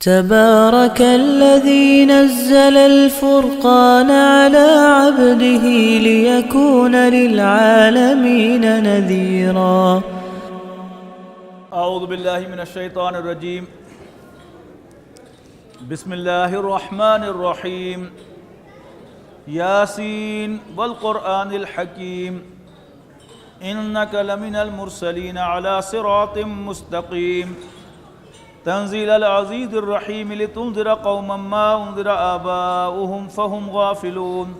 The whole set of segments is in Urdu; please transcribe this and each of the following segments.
تبارك الذي نزل الفرقان على عبده ليكون للعالمين نذيرا. اعوذ باللہ من الشیطان الرجیم. بسم اللہ الرحمن الرحیم. یاسین والقرآن الحکیم انک لمن المرسلین علی صراط مستقیم. تنزیل العزیز الرحیم لتنذر قوما ما انذر آباؤهم فهم غافلون.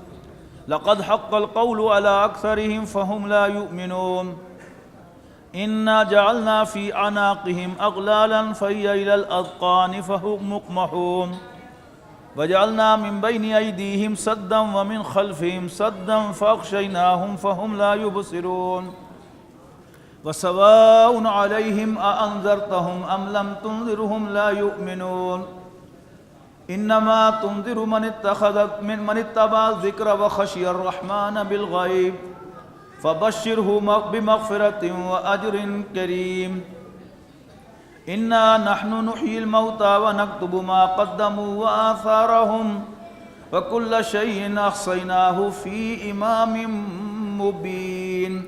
لقد حق القول على اکثرهم فهم لا يؤمنون. انا جعلنا في اعناقهم اغلالا فهي الى الاذقان فهم مقمحون. وجعلنا من بين ايديهم سدا ومن خلفهم سدا فاغشيناهم فهم لا يبصرون. وسواء عليهم أأنذرتهم أم لم تنذرهم لا يؤمنون. إنما تنذر من اتبع الذكر وخشي الرحمن بالغيب فبشره بمغفرة وأجر كريم. إنا نحن نحيي الموتى ونكتب ما قدموا وآثارهم وكل شيء أحصيناه في إمام مبين.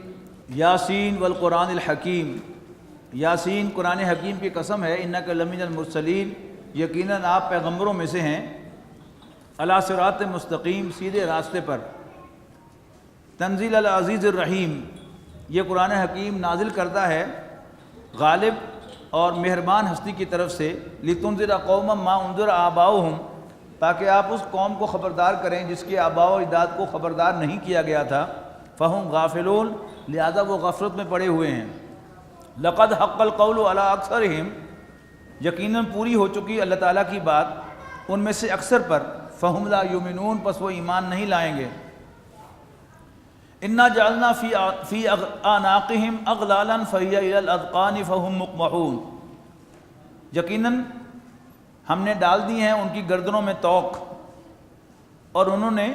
یاسین والقرآن الحکیم. یاسین قرآن حکیم کی قسم ہے. انک لمن المرسلین، یقیناً آپ پیغمبروں میں سے ہیں. علی صراط مستقیم، سیدھے راستے پر. تنزیل العزیز الرحیم، یہ قرآن حکیم نازل کردہ ہے غالب اور مہربان ہستی کی طرف سے. لتنذر قوما ما انذر آباؤہم، تاکہ آپ اس قوم کو خبردار کریں جس کے آباء و اجداد کو خبردار نہیں کیا گیا تھا. فہم غافلون، لہذا وہ غفلت میں پڑے ہوئے ہیں. لقد حق القول علی اکثرہم، یقیناً پوری ہو چکی اللہ تعالیٰ کی بات ان میں سے اکثر پر. فہم لا یؤمنون، پس وہ ایمان نہیں لائیں گے. انا جعلنا فی اعناقہم اغلالا فہی الی الاذقان فہم مقمحون. یقیناً ہم نے ڈال دی ہیں ان کی گردنوں میں توق، اور انہوں نے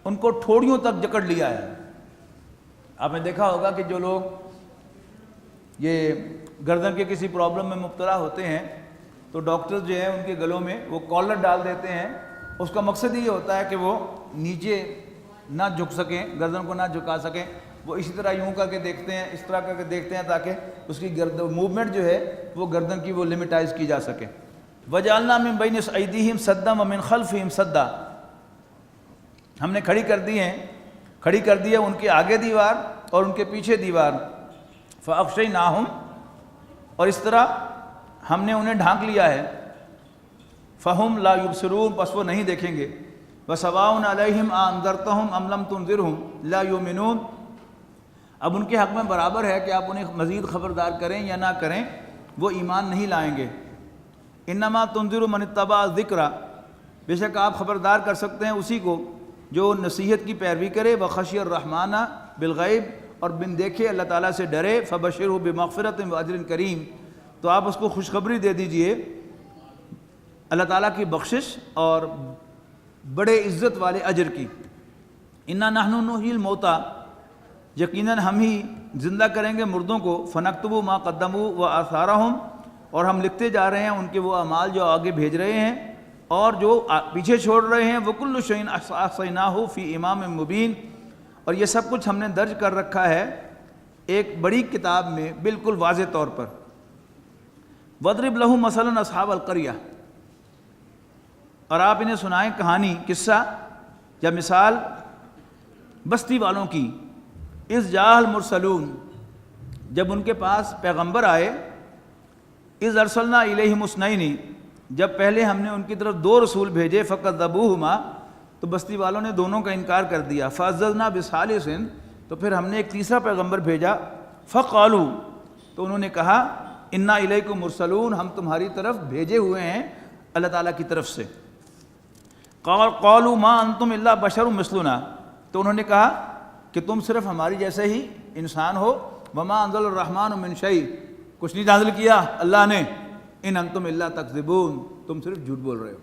ان کو ٹھوڑیوں تک جکڑ لیا ہے. آپ نے دیکھا ہوگا کہ جو لوگ یہ گردن کے کسی پرابلم میں مبتلا ہوتے ہیں تو ڈاکٹر جو ہیں ان کے گلوں میں وہ کالر ڈال دیتے ہیں. اس کا مقصد یہ ہوتا ہے کہ وہ نیچے نہ جھک سکیں، گردن کو نہ جھکا سکیں. وہ اسی طرح یوں کر کے دیکھتے ہیں، اس طرح کر کے دیکھتے ہیں تاکہ اس کی موومنٹ جو ہے وہ گردن کی وہ لمیٹائز کی جا سکے. وجعلنا من بین ایدیہم سدا ومن خلفہم سدا، ہم نے کھڑی کر دی ہے ان کے آگے دیوار اور ان کے پیچھے دیوار. فاغشیناہم، اور اس طرح ہم نے انہیں ڈھانک لیا ہے. فہم لا یبصرون، پس وہ نہیں دیکھیں گے. وسواء علیہم انذرتہم ام لم تنذرہم لا یؤمنون، اب ان کے حق میں برابر ہے کہ آپ انہیں مزید خبردار کریں یا نہ کریں، وہ ایمان نہیں لائیں گے. انما تنذر من اتبع الذکر، بے شک آپ خبردار کر سکتے ہیں اسی کو جو نصیحت کی پیروی کرے. وخشی الرحمن بالغیب، اور بن دیکھے اللہ تعالیٰ سے ڈرے. فبشرہ بمغفرۃ واجر کریم، تو آپ اس کو خوشخبری دے دیجئے اللہ تعالیٰ کی بخشش اور بڑے عزت والے اجر کی. انا نحن نحیی الموتى، یقیناً ہم ہی زندہ کریں گے مردوں کو. فنکتب ما قدموا وآثارہم، اور ہم لکھتے جا رہے ہیں ان کے وہ اعمال جو آگے بھیج رہے ہیں اور جو پیچھے چھوڑ رہے ہیں. وَكُلُّ شَيْءٍ أَحْصَيْنَاهُ فِي إِمَامٍ مُبِينٍ، اور یہ سب کچھ ہم نے درج کر رکھا ہے ایک بڑی کتاب میں بالکل واضح طور پر. وَاضْرِبْ لَهُمْ مَثَلًا أَصْحَابَ الْقَرْيَةِ، اور آپ انہیں سنائیں کہانی، قصہ یا مثال بستی والوں کی. اِذْ جَاءَ الْمُرْسَلُونَ، جب ان کے پاس پیغمبر آئے. اِذْ أَرْسَلْنَا إِلَيْهِمُ اثْنَيْنِ، جب پہلے ہم نے ان کی طرف 2 رسول بھیجے. فَكَذَّبُوهُمَا، تو بستی والوں نے دونوں کا انکار کر دیا. فَعَزَّزْنَا بِثَالِثٍ، تو پھر ہم نے ایک تیسرا پیغمبر بھیجا. فَقَالُوا، تو انہوں نے کہا اِنَّا إِلَيْكُمْ مُرْسَلُونَ، ہم تمہاری طرف بھیجے ہوئے ہیں اللہ تعالیٰ کی طرف سے. قَالُوا مَا أَنْتُمْ إِلَّا بَشَرٌ مِثْلُنَا، تو انہوں نے کہا کہ تم صرف ہماری جیسے ہی انسان ہو. وَمَا أَنزَلَ الرَّحْمَنُ مِنْ شَيْءٍ، کچھ نہیں نازل کیا اللہ نے. ان انتم الا تکذبون، تم صرف جھوٹ بول رہے ہو.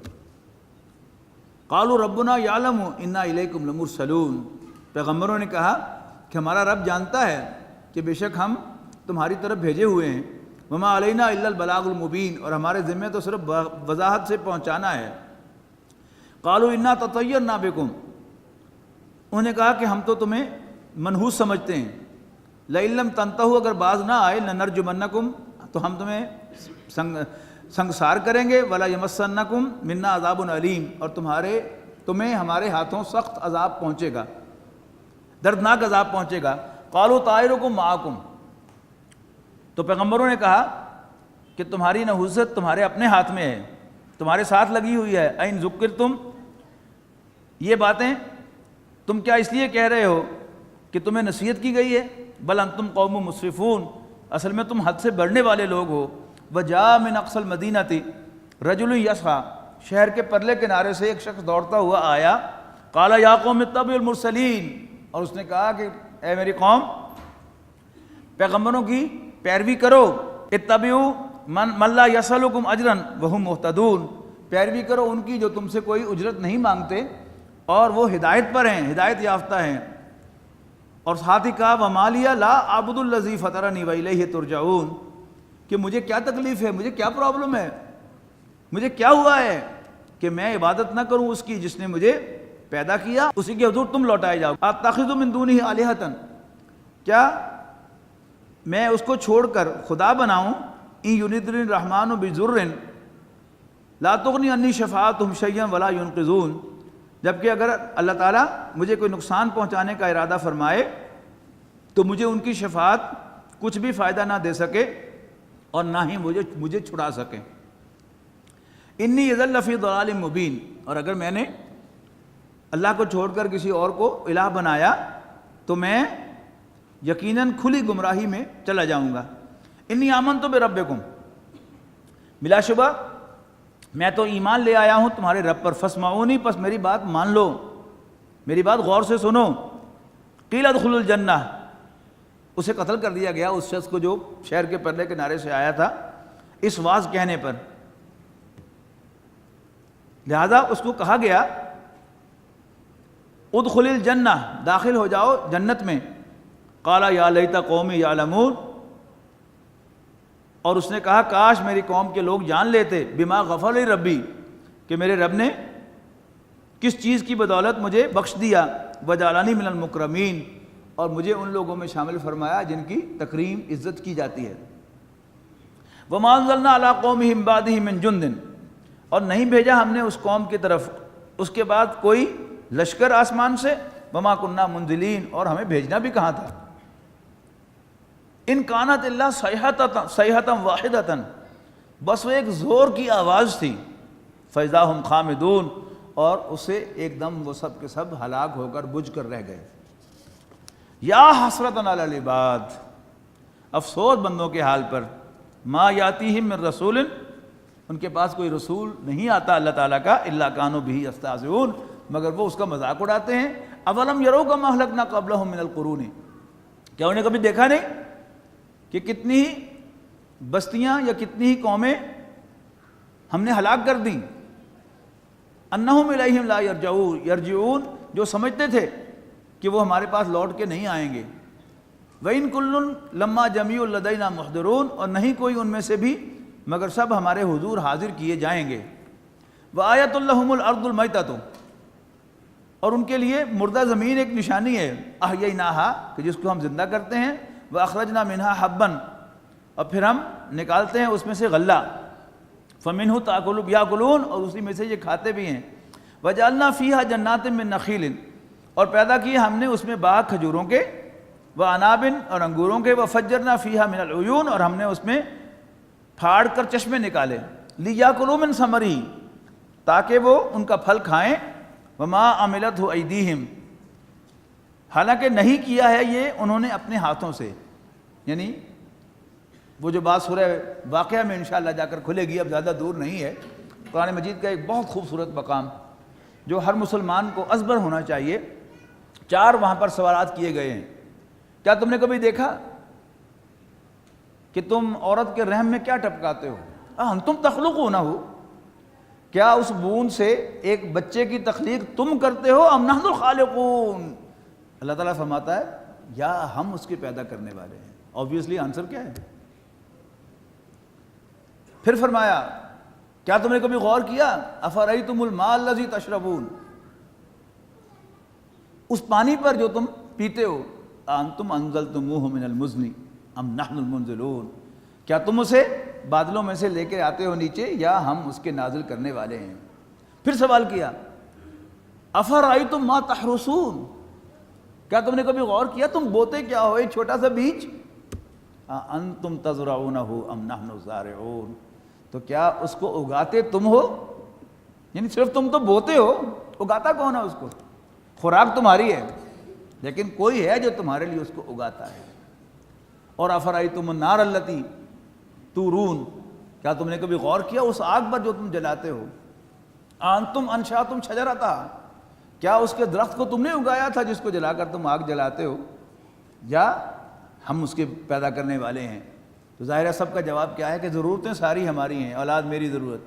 قالوا ربنا یعلم انا الیکم لمرسلون، پیغمبروں نے کہا کہ ہمارا رب جانتا ہے کہ بے شک ہم تمہاری طرف بھیجے ہوئے ہیں. وما علینا الا البلاغ المبین، اور ہمارے ذمہ تو صرف وضاحت سے پہنچانا ہے۔ قالوا انا تطیرنا بکم، انہوں نے کہا کہ ہم تو تمہیں منحوس سمجھتے ہیں، لئن لم تنتہوا، اگر باز نہ آئے، لنرجمنکم، تو ہم تمہیں سنگسار کریں گے، ولا یمسنکم منا عذاب علیم، اور تمہیں ہمارے ہاتھوں سخت عذاب پہنچے گا، دردناک عذاب پہنچے گا۔ قالوا طائرکم معکم، تو پیغمبروں نے کہا کہ تمہاری نحوست تمہارے اپنے ہاتھ میں ہے، تمہارے ساتھ لگی ہوئی ہے۔ این ذکرتم، یہ باتیں تم کیا اس لیے کہہ رہے ہو کہ تمہیں نصیحت کی گئی ہے؟ بل انتم قوم مسرفون، اصل میں تم حد سے بڑھنے والے لوگ ہو۔ وجاء من اقصى المدینہ رجل یسعی، شہر کے پرلے کنارے سے ایک شخص دوڑتا ہوا آیا، قال یا قوم اتبعوا المرسلین، اور اس نے کہا کہ اے میری قوم، پیغمبروں کی پیروی کرو، اتبعوا من لا یسألکم اجرا وهم مہتدون، پیروی کرو ان کی جو تم سے کوئی اجرت نہیں مانگتے اور وہ ہدایت پر ہیں، ہدایت یافتہ ہیں۔ اور ساتھ ہی کہا وما لی لا اعبد الذی فطرنی والیہ ترجعون، کہ مجھے کیا تکلیف ہے، مجھے کیا پرابلم ہے، مجھے کیا ہوا ہے کہ میں عبادت نہ کروں اس کی جس نے مجھے پیدا کیا، اسی کے حضور تم لوٹائے جاؤ۔ اتخذ من دونہ آلہۃ، کیا میں اس کو چھوڑ کر خدا بناؤں؟ ان یردنی الرحمن بضر لا تغنی عنی شفاعتہم شیئا ولا ینقذون، جبکہ اگر اللہ تعالیٰ مجھے کوئی نقصان پہنچانے کا ارادہ فرمائے تو مجھے ان کی شفاعت کچھ بھی فائدہ نہ دے سکے اور نہ ہی مجھے چھڑا سکے۔ انی اذا لفی ضلال مبین، اور اگر میں نے اللہ کو چھوڑ کر کسی اور کو الہ بنایا تو میں یقیناً کھلی گمراہی میں چلا جاؤں گا۔ انی آمنت بربکم، بلا شبہ میں تو ایمان لے آیا ہوں تمہارے رب پر، فاسمعونی، پس میری بات مان لو، میری بات غور سے سنو۔ قیل ادخلوا الجنہ، اسے قتل کر دیا گیا، اس شخص کو جو شہر کے پرلے کنارے سے آیا تھا اس واز کہنے پر، لہذا اس کو کہا گیا ادخل الجنہ، داخل ہو جاؤ جنت میں۔ قال یا لیت قومی یعلمون، اور اس نے کہا کاش میری قوم کے لوگ جان لیتے، بما غفر لی ربی، کہ میرے رب نے کس چیز کی بدولت مجھے بخش دیا، وجعلنی من المکرمین، اور مجھے ان لوگوں میں شامل فرمایا جن کی تکریم عزت کی جاتی ہے۔ وما انزلنا علی قومہ من بعدہ من جند، اور نہیں بھیجا ہم نے اس قوم کی طرف اس کے بعد کوئی لشکر آسمان سے، وما کننا منزلین، اور ہمیں بھیجنا بھی کہاں تھا۔ ان کانت اللہ صیحۃ واحدۃ، بس وہ ایک زور کی آواز تھی، فاذا ہم خامدون، اور اسے ایک دم وہ سب کے سب ہلاک ہو کر بجھ کر رہ گئے۔ یا حسرۃ علی العباد، افسوس بندوں کے حال پر، ما یاتیہم من رسول، ان کے پاس کوئی رسول نہیں آتا اللہ تعالیٰ کا، الا کانوا بہ یستہزئون، مگر وہ اس کا مذاق اڑاتے ہیں۔ اولم یروا کما اہلکنا قبلہم من القرون، کیا انہیں کبھی دیکھا نہیں کہ کتنی ہی بستیاں یا کتنی ہی قومیں ہم نے ہلاک کر دیں، انہم الیہم لا یرجعون، جو سمجھتے تھے کہ وہ ہمارے پاس لوٹ کے نہیں آئیں گے۔ وَإِن كُلٌّ لَمَّا جَمِيعٌ لَدَيْنَا مُحْضَرُونَ، اور نہیں کوئی ان میں سے بھی مگر سب ہمارے حضور حاضر کیے جائیں گے۔ وَآیَةٌ لَهُمُ الْأَرْضُ الْمَيْتَةُ، اور ان کے لیے مردہ زمین ایک نشانی ہے، أَحْيَيْنَاهَا، کہ جس کو ہم زندہ کرتے ہیں، وَأَخْرَجْنَا مِنْهَا حَبًّا، اور پھر ہم نکالتے ہیں اس میں سے غلہ، فَمِنْهُ يَأْكُلُونَ، اور اسی میں سے یہ کھاتے بھی ہیں۔ وَجَعَلْنَا فِيهَا جَنَّاتٍ مِّن نَخِيلٍ، اور پیدا کیے ہم نے اس میں باغ کھجوروں کے، وَأَنَابٍ، اور انگوروں کے، وَفَجَّرْنَا فِيهَا مِنَ الْعُيُونِ، اور ہم نے اس میں پھاڑ کر چشمے نکالے، لِيَأْكُلُوا مِن ثَمَرِهِ، تاکہ وہ ان کا پھل کھائیں، وَمَا عَمِلَتْهُ أَيْدِيهِمْ، حالانکہ نہیں کیا ہے یہ انہوں نے اپنے ہاتھوں سے، یعنی وہ جو بات سورہ واقعہ میں انشاءاللہ جا کر کھلے گی، اب زیادہ دور نہیں ہے، قرآن مجید کا ایک بہت خوبصورت مقام جو ہر مسلمان کو ازبر ہونا چاہیے۔ 4 وہاں پر سوالات کیے گئے ہیں۔ کیا تم نے کبھی دیکھا کہ تم عورت کے رحم میں کیا ٹپکاتے ہو؟ انتم تخلقونہ، کیا اس بوند سے ایک بچے کی تخلیق تم کرتے ہو، ام نحن الخالقون؟ اللہ تعالیٰ فرماتا ہے یا ہم اس کے پیدا کرنے والے ہیں۔ آبویسلی آنسر کیا ہے؟ پھر فرمایا کیا تم نے کبھی غور کیا افرأیتم الماء الذی تشربون، اس پانی پر جو تم پیتے ہو، انتم انزلتموہ من المزن ام نحن المنزلون، کیا تم اسے بادلوں میں سے لے کے آتے ہو نیچے یا ہم اس کے نازل کرنے والے ہیں؟ پھر سوال کیا افرأیتم ما تحرثون، کیا تم نے کبھی غور کیا تم بوتے کیا ہو ایک چھوٹا سا بیج؟ انتم تزرعونہ ام نحن الزارعون، تو کیا اس کو اگاتے تم ہو؟ یعنی صرف تم تو بوتے ہو، اگاتا کون ہے اس کو؟ خوراک تمہاری ہے لیکن کوئی ہے جو تمہارے لیے اس کو اگاتا ہے۔ اور افرأیتم النار التی تورون، کیا تم نے کبھی غور کیا اس آگ پر جو تم جلاتے ہو؟ انتم انشأتم شجرتھا، کیا اس کے درخت کو تم نے اگایا تھا جس کو جلا کر تم آگ جلاتے ہو، یا ہم اس کے پیدا کرنے والے ہیں؟ تو ظاہر ہے سب کا جواب کیا ہے کہ ضرورتیں ساری ہماری ہیں، اولاد میری ضرورت،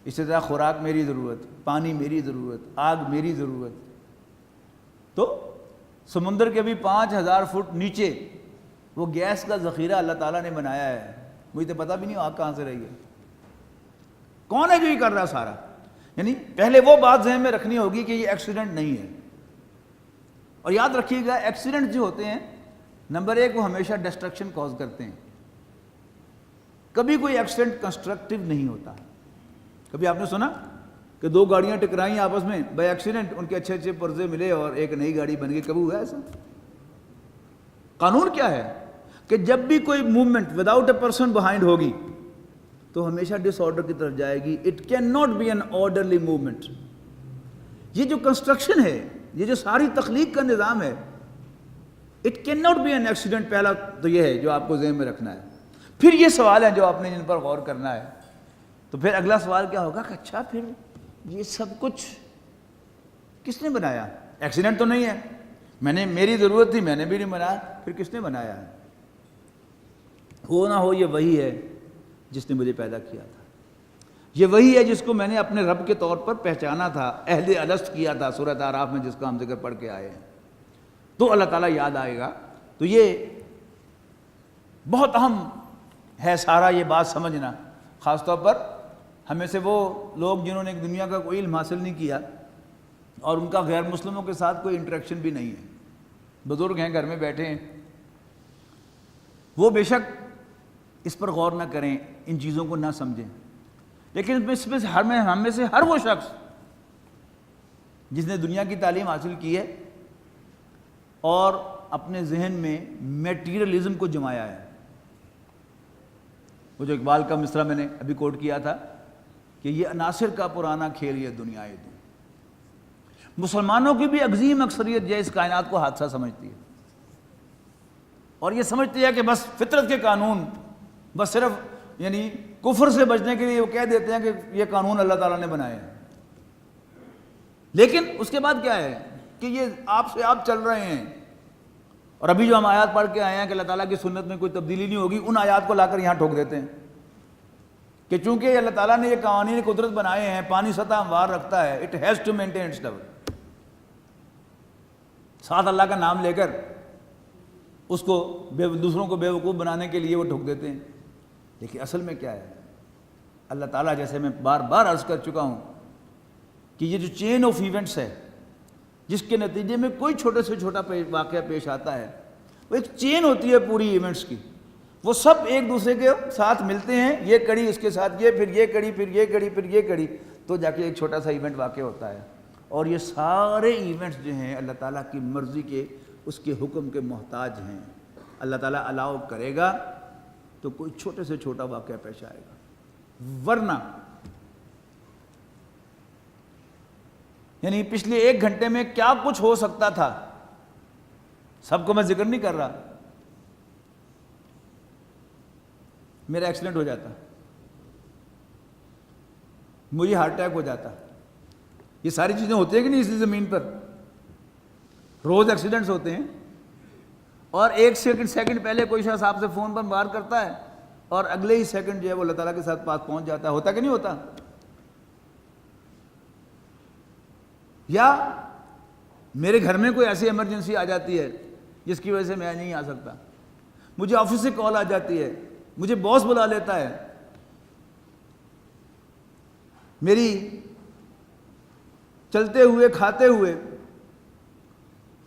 اسی طرح خوراک میری ضرورت، پانی میری ضرورت، آگ میری ضرورت۔ تو سمندر کے بھی 5000 فٹ نیچے وہ گیس کا ذخیرہ اللہ تعالیٰ نے بنایا ہے، مجھے تو پتہ بھی نہیں آگ کہاں سے رہی ہے، کون ہے جو یہ کر رہا سارا؟ یعنی پہلے وہ بات ذہن میں رکھنی ہوگی کہ یہ ایکسیڈنٹ نہیں ہے۔ اور یاد رکھیے گا ایکسیڈنٹ جو ہوتے ہیں نمبر 1 وہ ہمیشہ ڈسٹرکشن کاز کرتے ہیں، کبھی کوئی ایکسیڈنٹ کنسٹرکٹیو نہیں ہوتا۔ کبھی آپ نے سنا کہ 2 گاڑیاں ٹکرائیں آپس میں بائی ایکسیڈنٹ، ان کے اچھے اچھے پرزے ملے اور ایک نئی گاڑی بن گئی؟ کبھی ہوا ایسا؟ قانون کیا ہے کہ جب بھی کوئی movement without a person behind ہوگی تو ہمیشہ ڈس آرڈر کی طرف جائے گی، it can not be an orderly movement. یہ جو کنسٹرکشن ہے، یہ جو ساری تخلیق کا نظام ہے، it can not be an accident. پہلا تو یہ ہے جو آپ کو ذہن میں رکھنا ہے۔ پھر یہ سوال ہے جو آپ نے جن پر غور کرنا ہے۔ تو پھر اگلا سوال کیا ہوگا کہ اچھا پھر یہ سب کچھ کس نے بنایا؟ ایکسیڈنٹ تو نہیں ہے، میری ضرورت تھی میں نے بھی نہیں بنایا، پھر کس نے بنایا ہے؟ ہو نہ ہو یہ وہی ہے جس نے مجھے پیدا کیا تھا، یہ وہی ہے جس کو میں نے اپنے رب کے طور پر پہچانا تھا، عہد الست کیا تھا سورۃ اعراف میں جس کا ہم ذکر پڑھ کے آئے ہیں۔ تو اللہ تعالیٰ یاد آئے گا۔ تو یہ بہت اہم ہے سارا یہ بات سمجھنا، خاص طور پر ہمیں سے وہ لوگ جنہوں نے ایک دنیا کا کوئی علم حاصل نہیں کیا اور ان کا غیر مسلموں کے ساتھ کوئی انٹریکشن بھی نہیں ہے، بزرگ ہیں گھر میں بیٹھے ہیں، وہ بے شک اس پر غور نہ کریں، ان چیزوں کو نہ سمجھیں، لیکن اس میں سے ہم میں سے ہر وہ شخص جس نے دنیا کی تعلیم حاصل کی ہے اور اپنے ذہن میں میٹیریلزم کو جمایا ہے، وہ جو اقبال کا مصرع میں نے ابھی کوٹ کیا تھا کہ یہ عناصر کا پرانا کھیل یہ دنیا ہے۔ مسلمانوں کی بھی عظیم اکثریت جو ہے اس کائنات کو حادثہ سمجھتی ہے اور یہ سمجھتی ہے کہ بس فطرت کے قانون، بس صرف یعنی کفر سے بچنے کے لیے وہ کہہ دیتے ہیں کہ یہ قانون اللہ تعالیٰ نے بنائے ہیں، لیکن اس کے بعد کیا ہے کہ یہ آپ سے آپ چل رہے ہیں۔ اور ابھی جو ہم آیات پڑھ کے آئے ہیں کہ اللہ تعالیٰ کی سنت میں کوئی تبدیلی نہیں ہوگی، ان آیات کو لا کر یہاں ٹھوک دیتے ہیں کہ چونکہ اللہ تعالیٰ نے یہ قوانین قدرت بنائے ہیں، پانی سطح ہموار رکھتا ہے، it has to maintain its level, ساتھ اللہ کا نام لے کر اس کو دوسروں کو بے وقوف بنانے کے لیے وہ ٹھوک دیتے ہیں۔ لیکن اصل میں کیا ہے؟ اللہ تعالیٰ، جیسے میں بار بار عرض کر چکا ہوں کہ یہ جو چین آف ایونٹس ہے جس کے نتیجے میں کوئی چھوٹے سے چھوٹا واقعہ پیش آتا ہے، وہ ایک چین ہوتی ہے پوری ایونٹس کی، وہ سب ایک دوسرے کے ساتھ ملتے ہیں، یہ کڑی اس کے ساتھ یہ، پھر یہ کڑی، پھر یہ کڑی، پھر یہ کڑی، تو جا کے ایک چھوٹا سا ایونٹ واقع ہوتا ہے۔ اور یہ سارے ایونٹس جو ہیں اللہ تعالیٰ کی مرضی کے، اس کے حکم کے محتاج ہیں۔ اللہ تعالیٰ الاؤ کرے گا تو کوئی چھوٹے سے چھوٹا واقعہ پیش آئے گا، ورنہ یعنی پچھلے 1 گھنٹے میں کیا کچھ ہو سکتا تھا، سب کو میں ذکر نہیں کر رہا، میرا ایکسیڈنٹ ہو جاتا، مجھے ہارٹ اٹیک ہو جاتا، یہ ساری چیزیں ہوتی ہیں کہ نہیں اسی زمین پر؟ روز ایکسیڈنٹس ہوتے ہیں، اور 1 سیکنڈ پہلے کوئی شخص آپ سے فون پر بات کرتا ہے اور اگلے ہی سیکنڈ جو ہے وہ اللہ تعالیٰ کے ساتھ پاس پہنچ جاتا ہے۔ ہوتا کہ نہیں ہوتا؟ یا میرے گھر میں کوئی ایسی ایمرجنسی آ جاتی ہے جس کی وجہ سے میں نہیں آ سکتا، مجھے آفس سے کال آ جاتی ہے، مجھے باس بلا لیتا ہے، میری چلتے ہوئے کھاتے ہوئے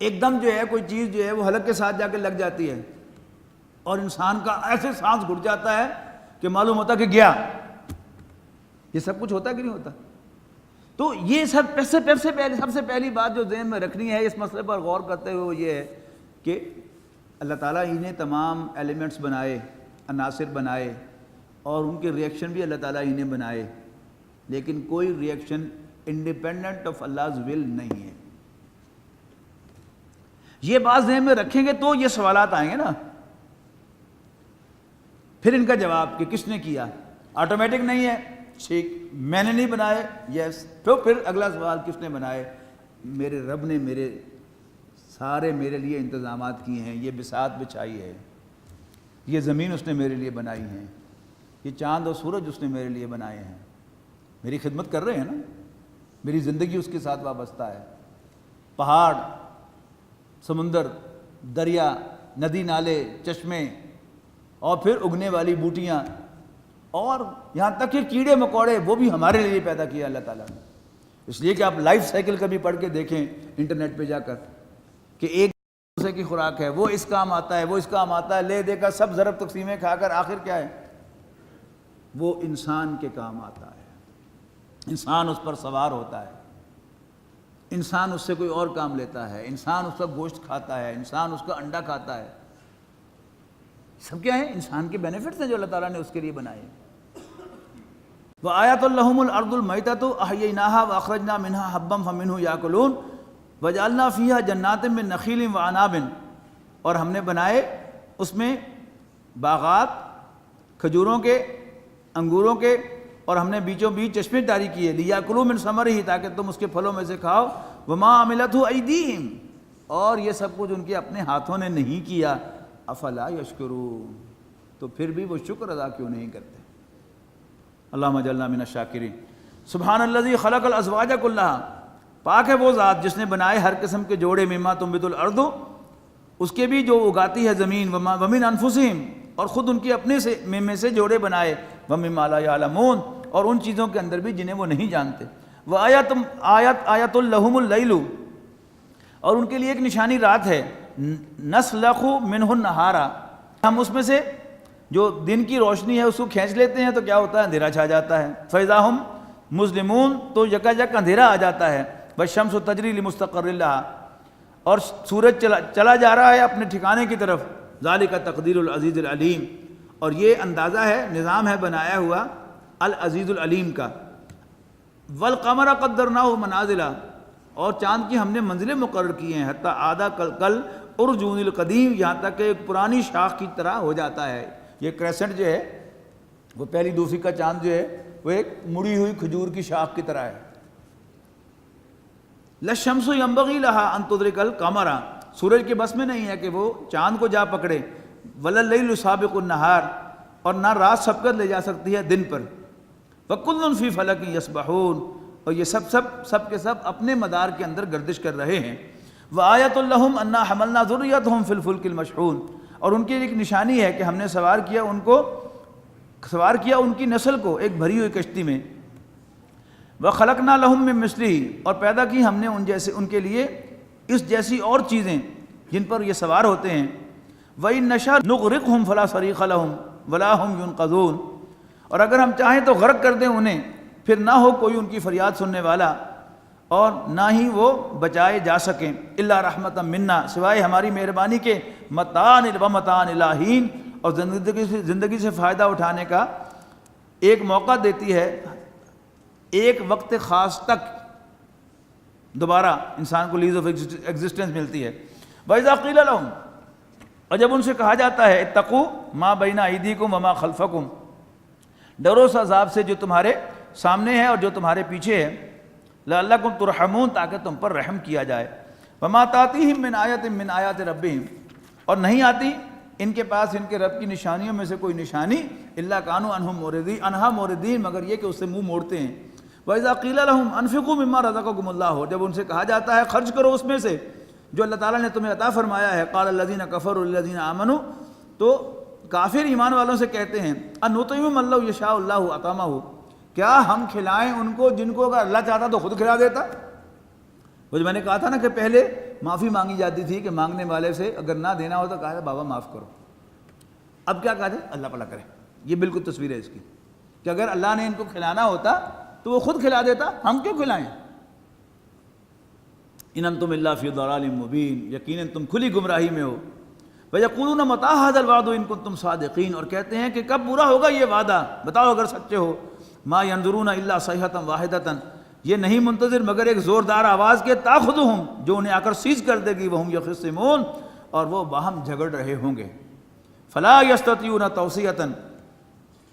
ایک دم جو ہے کوئی چیز جو ہے وہ حلق کے ساتھ جا کے لگ جاتی ہے اور انسان کا ایسے سانس گھٹ جاتا ہے کہ معلوم ہوتا کہ گیا. یہ سب کچھ ہوتا کہ نہیں ہوتا؟ تو یہ سب سب سے پہلی بات جو ذہن میں رکھنی ہے اس مسئلے پر غور کرتے ہوئے وہ یہ ہے کہ اللہ تعالیٰ ہی نے تمام ایلیمنٹس بنائے، عناصر بنائے، اور ان کے ریئیکشن بھی اللہ تعالیٰ ہی نے بنائے، لیکن کوئی ریئیکشن انڈیپینڈنٹ آف اللہ's ول نہیں ہے. یہ بات ذہن میں رکھیں گے تو یہ سوالات آئیں گے نا. پھر ان کا جواب کہ کس نے کیا، آٹومیٹک نہیں ہے، ٹھیک، میں نے نہیں بنائے، یس. تو پھر اگلا سوال کس نے بنائے؟ میرے رب نے میرے لیے انتظامات کیے ہیں. یہ بساط بچھائی ہے، یہ زمین اس نے میرے لیے بنائی ہے، یہ چاند اور سورج اس نے میرے لیے بنائے ہیں. میری خدمت کر رہے ہیں نا، میری زندگی اس کے ساتھ وابستہ ہے. پہاڑ، سمندر، دریا، ندی نالے، چشمے، اور پھر اگنے والی بوٹیاں، اور یہاں تک کہ کیڑے مکوڑے، وہ بھی ہمارے لیے پیدا کیا اللہ تعالیٰ نے. اس لیے کہ آپ لائف سائیکل کبھی پڑھ کے دیکھیں انٹرنیٹ پہ جا کر کہ ایک دوسرے کی خوراک ہے، وہ اس کام آتا ہے، وہ اس کام آتا ہے، لے دے کر سب ضرب تقسیمیں کھا کر آخر کیا ہے؟ وہ انسان کے کام آتا ہے. انسان اس پر سوار ہوتا ہے، انسان اس سے کوئی اور کام لیتا ہے، انسان اس کا گوشت کھاتا ہے، انسان اس کا انڈا کھاتا ہے. سب کیا ہے؟ انسان کے بینیفٹس ہیں جو اللہ تعالیٰ نے اس کے لیے بنائے. وَآيَاتٌ لَهُمُ الْأَرْضُ الْمَيْتَةُ أَحْيَيْنَاهَا وَأَخْرَجْنَا مِنْهَا حَبًّا فَمِنْهُ يَأْكُلُونَ وَجَعَلْنَا فِيهَا جَنَّاتٍ مِّن نَخِيلٍ وَأَعْنَابٍ، اور ہم نے بنائے اس میں باغات کھجوروں کے، انگوروں کے، اور ہم نے بیچوں بیچ چشمے جاری کیے. لِيَأْكُلُوا مِن ثَمَرِهِ، تاکہ تم اس کے پھلوں میں سے کھاؤ. وَمَا عَمِلَتْهُ أَيْدِيهِمْ، اور یہ سب کچھ ان کے اپنے ہاتھوں نے نہیں کیا. افلا یشکرون، تو پھر بھی وہ شکر ادا کیوں نہیں کرتے؟ اللہم اجعلنا من الشاکرین. سبحان الذی خلق الازواج کلھا، پاک ہے وہ ذات جس نے بنائے ہر قسم کے جوڑے. مما تنبت الارض، اس کے بھی جو اگاتی ہے زمین. ومن انفسہم، اور خود ان کے اپنے سے میں سے جوڑے بنائے. ومما لا یعلمون، اور ان چیزوں کے اندر بھی جنہیں وہ نہیں جانتے. آیت لہم اللیل، اور ان کے لیے ایک نشانی رات ہے. نسلخ منہ النہار، ہم اس میں سے جو دن کی روشنی ہے اس کو کھینچ لیتے ہیں تو کیا ہوتا ہے؟ اندھیرا چھا جاتا ہے. فَإِذَا هُمْ مُظْلِمُونَ، تو یکا اندھیرا آ جاتا ہے. وَالشَّمْسُ تَجْرِي لِمُسْتَقَرٍّ لَهَا، اور سورج چلا جا رہا ہے اپنے ٹھکانے کی طرف. ذَلِكَ تَقْدِيرُ الْعَزِيزِ الْعَلِيمِ، اور یہ اندازہ ہے، نظام ہے بنایا ہوا العزیز العلیم کا. وَالْقَمَرَ قَدَّرْنَاهُ مَنَازِلَ، اور چاند کی ہم نے منزلیں مقرر کی ہیں. حتیٰ عَادَ کل ارجون القدیم، یہاں تک کہ ایک پرانی شاخ کی طرح ہو جاتا ہے. یہ کریسنٹ جو ہے وہ پہلی دوسری کا چاند جو ہے وہ ایک مڑی ہوئی کھجور کی شاخ کی طرح ہے. لَلشَّمْسُ يَنبَغِي لَهَا أَن تُدْرِكَ الْقَمَرَ، سورج کے بس میں نہیں ہے کہ وہ چاند کو جا پکڑے. وَلَا اللَّيْلُ سَابِقُ النَّهَارِ، اور نہ رات سبقت لے جا سکتی ہے دن پر. وَكُلٌّ فِي فَلَكٍ يَسْبَحُونَ، اور یہ سب کے سب اپنے مدار کے اندر گردش کر رہے ہیں. وَآيَةٌ لَهُمْ أَنَّا حَمَلْنَا ذُرِّيَّتَهُمْ فِي الْفُلْكِ الْمَشْحُونِ، اور ان کی ایک نشانی ہے کہ ہم نے سوار کیا ان کی نسل کو ایک بھری ہوئی کشتی میں. وَخَلَقْنَا لَهُم مِّن مِّثْلِهِ، اور پیدا کی ہم نے ان کے لیے اس جیسی اور چیزیں جن پر یہ سوار ہوتے ہیں. وَإِن نَّشَأْ نُغْرِقْهُمْ فَلَا صَرِيخَ لَهُمْ وَلَا هُمْ يُنقَذُونَ، اور اگر ہم چاہیں تو غرق کر دیں انہیں، پھر نہ ہو کوئی ان کی فریاد سننے والا اور نہ ہی وہ بچائے جا سکیں. الا رحمتا منا، سوائے ہماری مہربانی کے. متاع الی حین، اور زندگی سے فائدہ اٹھانے کا ایک موقع دیتی ہے، ایک وقت خاص تک دوبارہ انسان کو لیز آف ایگزسٹنس ملتی ہے. وَإِذَا قِيلَ لَهُمْ، اور جب ان سے کہا جاتا ہے اتقوا ما بین ایدیکم وما خلفکم، ڈرو اس عذاب سے جو تمہارے سامنے ہے اور جو تمہارے پیچھے ہے. لعلکم ترحمون، تاکہ تم پر رحم کیا جائے. وما تاتیہم من آیۃ من آیات ربہم، اور نہیں آتی ان کے پاس ان کے رب کی نشانیوں میں سے کوئی نشانی. الا کانوا عنہا موردین، مگر یہ کہ اس سے منہ موڑتے ہیں. وَإِذَا قِيلَ لَهُمْ أَنفِقُوا مِمَّا رَزَقَكُمُ اللَّهُ، جب ان سے کہا جاتا ہے خرچ کرو اس میں سے جو اللہ تعالیٰ نے تمہیں عطا فرمایا ہے. قَالَ الَّذِينَ كَفَرُوا لِلَّذِينَ آمَنُوا، تو کافر ایمان والوں سے کہتے ہیں، أَنُطْعِمُ مَن لَّوْ يَشَاءُ اللَّهُ أَطْعَمَهُ، کیا ہم کھلائیں ان کو جن کو اگر اللہ چاہتا تو خود کھلا دیتا؟ وہ جو میں نے کہا تھا نا کہ پہلے معافی مانگی جاتی تھی کہ مانگنے والے سے اگر نہ دینا ہو تو کہا تھا بابا معاف کرو، اب کیا کہا جائے؟ اللہ بھلا کرے۔ یہ بالکل تصویر ہے اس کی کہ اگر اللہ نے ان کو کھلانا ہوتا تو وہ خود کھلا دیتا، ہم کیوں کھلائیں؟ ان انتم الا فی ضلال مبین، یقیناً تم کھلی گمراہی میں ہو۔ وَيَقُولُونَ مَتَىٰ هَٰذَا الْوَعْدُ إِن كُنتُمْ صَادِقِينَ، اور کہتے ہیں کہ کب پورا ہوگا یہ وعدہ، بتاؤ اگر سچے ہو۔ مَا يَنظُرُونَ إِلَّا صَيْحَةً وَاحِدَةً، یہ نہیں منتظر مگر ایک زوردار آواز کے، تَأْخُذُهُمْ، جو انہیں آ کر سیز کر دے گی، وَهُمْ يَخِصِّمُونَ، اور وہ باہم جھگڑ رہے ہوں گے۔ فَلَا يَسْتَطِيعُونَ تَوْصِيَةً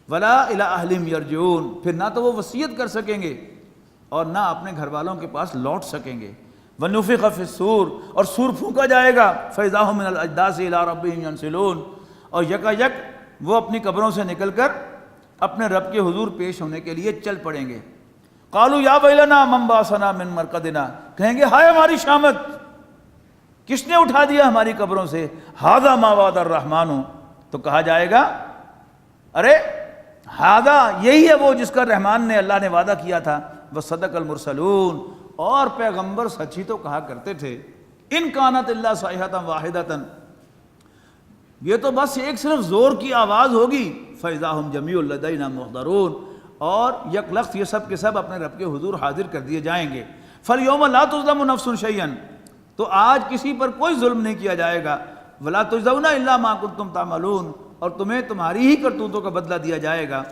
وَلَا إِلَىٰ أَهْلِهِمْ يَرْجِعُونَ، پھر نہ تو وہ وصیت کر سکیں گے اور نہ اپنے گھر والوں کے پاس لوٹ سکیں گے۔ وَنُفِخَ فِي الصُّورِ، اور سور پھونکا جائے گا، فَإِذَا هُم مِّنَ الْأَجْدَاثِ إِلَىٰ رَبِّهِمْ يَنسِلُونَ، اور یکایک وہ اپنی قبروں سے نکل کر اپنے رب کے حضور پیش ہونے کے لیے چل پڑیں گے۔ قالوا یا ویلنا من بعثنا من مرقدنا، کہیں گے ہائے ہماری شامت، کس نے اٹھا دیا ہماری قبروں سے؟ ھذا ما وعد الرحمن، تو کہا جائے گا ارے ھذا، یہی ہے وہ جس کا رحمان نے، اللہ نے وعدہ کیا تھا۔ وصدق المرسلون، اور پیغمبر سچ ہی تو کہا کرتے تھے۔ ان کانت الا صیحۃ واحدۃ، یہ تو بس ایک صرف زور کی آواز ہوگی۔ فاذا ہم جمیع لدینا محضرون، اور یک لخت یہ سب کے سب اپنے رب کے حضور حاضر کر دیے جائیں گے۔ فالیوم لا تظلم نفس شیئا، تو آج کسی پر کوئی ظلم نہیں کیا جائے گا۔ ولا تجزون الا ما کنتم تعملون، اور تمہیں تمہاری ہی کرتوتوں کا بدلہ دیا جائے گا۔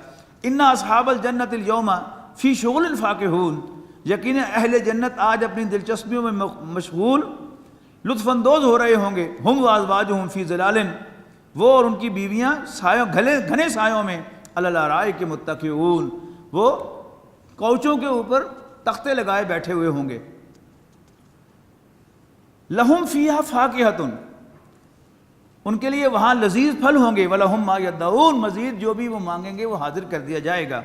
ان اصحاب الجنۃ اليوم فی شغل فاکہون، یقیناً اہل جنت آج اپنی دلچسپیوں میں مشغول لطف اندوز ہو رہے ہوں گے۔ ہم وازواجہم فی ظلال، وہ اور ان کی بیویاں سایوں گھنے سایوں میں، علی الارائک متکئون، وہ کوچوں کے اوپر تختے لگائے بیٹھے ہوئے ہوں گے۔ لہم فیہا فاکہۃ، ان کے لیے وہاں لذیذ پھل ہوں گے۔ وَلَهُم مَّا يَدَّعُونَ، مزید جو بھی وہ مانگیں گے وہ حاضر کر دیا جائے گا۔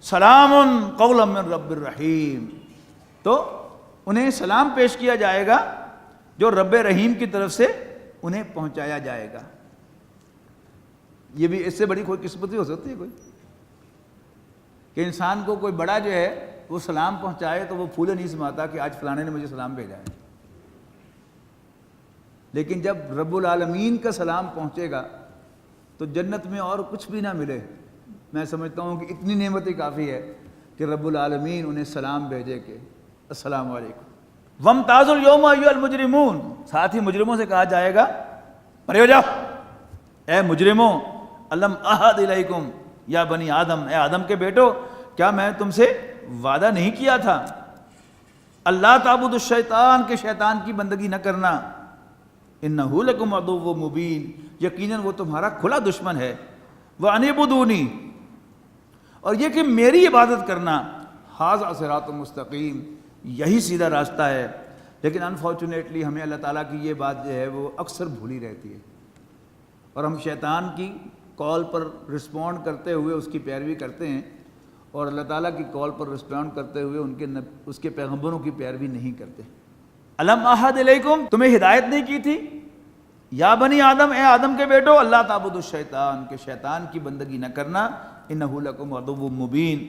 سلام قولا من رب الرحیم، تو انہیں سلام پیش کیا جائے گا جو رب رحیم کی طرف سے انہیں پہنچایا جائے گا۔ یہ بھی اس سے بڑی کوئی قسمتی ہو سکتی ہے کوئی، کہ انسان کو کوئی بڑا جو ہے وہ سلام پہنچائے تو وہ پھولے نہیں سماتا کہ آج فلانے نے مجھے سلام بھیجا ہے، لیکن جب رب العالمین کا سلام پہنچے گا تو جنت میں اور کچھ بھی نہ ملے۔ میں سمجھتا ہوں کہ اتنی نعمت ہی کافی ہے کہ رب العالمین انہیں سلام بھیجے کہ السلام علیکم۔ وامتازوا اليوم ایھا المجرمون، ساتھ ہی مجرموں سے کہا جائے گا پرے ہو جاؤ اے مجرموں، الم اعہد الیکم یا بنی آدم، اے آدم کے بیٹو، کیا میں تم سے وعدہ نہیں کیا تھا اللہ تعبدوا الشیطان، کہ شیطان کی بندگی نہ کرنا، انہ لکم عدو مبین، یقیناً وہ تمہارا کھلا دشمن ہے۔ وان اعبدونی، اور یہ کہ میری عبادت کرنا، ھذا صراط مستقیم، یہی سیدھا راستہ ہے۔ لیکن انفارچونیٹلی ہمیں اللہ تعالیٰ کی یہ بات جو ہے وہ اکثر بھولی رہتی ہے، اور ہم شیطان کی کال پر رسپونڈ کرتے ہوئے اس کی پیروی کرتے ہیں، اور اللہ تعالیٰ کی کال پر رسپونڈ کرتے ہوئے اس کے پیغمبروں کی پیروی نہیں کرتے۔ الم اعہد الیکم، تمہیں ہدایت نہیں کی تھی یا بنی آدم، اے آدم کے بیٹو، اللہ تعبدوا الشیطان، کہ شیطان کی بندگی نہ کرنا، انہ لکم عدو مبین،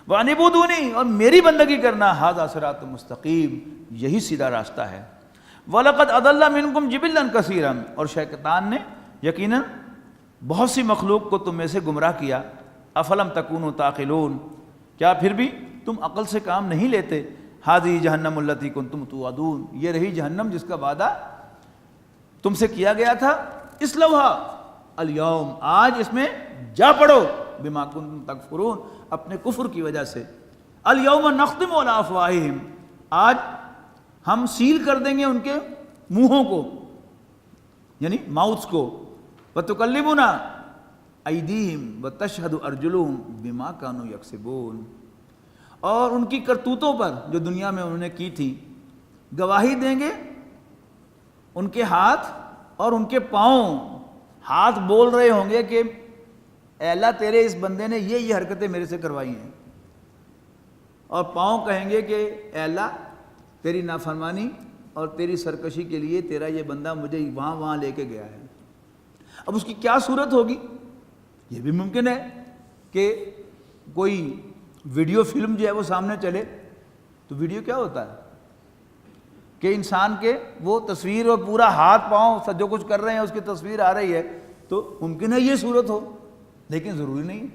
وان اعبدونی، اور میری بندگی کرنا، ھذا صراط مستقیم، یہی سیدھا راستہ ہے۔ وَلَقَدْ أَضَلَّ مِنْكُمْ جِبِلًّا كَثِيرًا، اور شیطان نے یقیناً بہت سی مخلوق کو تم میں سے گمراہ کیا۔ افلم تکونوا تعقلون، کیا پھر بھی تم عقل سے کام نہیں لیتے؟ ھذِہ جہنم التی کنتم توعدون، یہ رہی جہنم جس کا وعدہ تم سے کیا گیا تھا۔ اصلوھا الیوم، آج اس میں جا پڑو، بما کنتم تکفرون، اپنے کفر کی وجہ سے۔ الیوم نختم علی افواہہم، آج ہم سیل کر دیں گے ان کے منہوں کو، یعنی ماؤتھس کو۔ وتکلمنا ایدیہم وتشہد ارجلہم بما کانوا یکسبون، اور ان کی کرتوتوں پر جو دنیا میں انہوں نے کی تھی گواہی دیں گے ان کے ہاتھ اور ان کے پاؤں۔ ہاتھ بول رہے ہوں گے کہ اے اللہ تیرے اس بندے نے یہ حرکتیں میرے سے کروائی ہیں، اور پاؤں کہیں گے کہ اے اللہ تیری نافرمانی اور تیری سرکشی کے لیے تیرا یہ بندہ مجھے وہاں لے کے گیا ہے۔ اب اس کی کیا صورت ہوگی؟ یہ بھی ممکن ہے کہ کوئی ویڈیو فلم جو ہے وہ سامنے چلے تو ویڈیو کیا ہوتا ہے کہ انسان کے وہ تصویر اور پورا ہاتھ پاؤں جو کچھ کر رہے ہیں اس کی تصویر آ رہی ہے تو ممکن ہے یہ صورت ہو، لیکن ضروری نہیں.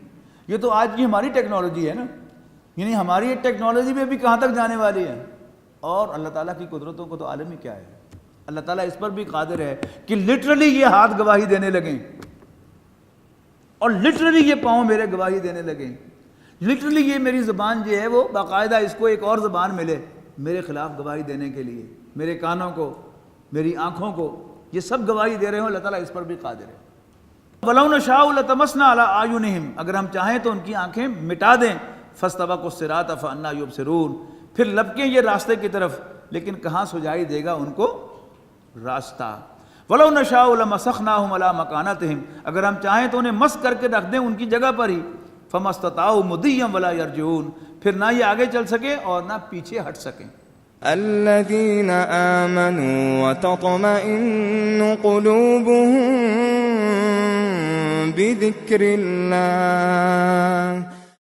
یہ تو آج کی ہماری ٹیکنالوجی ہے نا، یعنی ہماری یہ ٹیکنالوجی بھی ابھی کہاں تک جانے والی ہے، اور اللہ تعالیٰ کی قدرتوں کو تو عالم ہی کیا ہے. اللہ تعالیٰ اس پر بھی قادر ہے کہ لٹرلی یہ ہاتھ گواہی دینے لگیں اور لٹرلی یہ پاؤں میرے گواہی دینے لگیں، لٹرلی یہ میری زبان جو ہے وہ باقاعدہ اس کو ایک اور زبان ملے میرے خلاف گواہی دینے کے لیے، میرے کانوں کو، میری آنکھوں کو، یہ سب گواہی دے رہے ہوں. اللہ تعالیٰ اس پر بھی قادر ہے. وَلَوْ نَشَاءُ لَطَمَسْنَا عَلَىٰ أَعْيُنِهِمْ، اگر ہم چاہیں تو ان کی آنکھیں مٹا دیں. فَاسْتَبَقُوا الصِّرَاطَ فَأَنَّىٰ يُبْصِرُونَ، پھر لپکیں یہ راستے کی طرف، لیکن کہاں سجائی دے گا ان کو راستہ. وَلَوْ نَشَاءُ لَمَسَخْنَاهُمْ عَلَىٰ مَكَانَتِهِمْ، اگر ہم چاہیں تو انہیں مسخ کر کے رکھ دیں ان کی جگہ پر ہی. فَمَا اسْتَطَاعُوا مُضِيًّا وَلَا يَرْجِعُونَ، پھر نہ یہ آگے چل سکے اور نہ پیچھے ہٹ سکیں. الذين آمنوا وتطمئن قلوبهم بذكر الله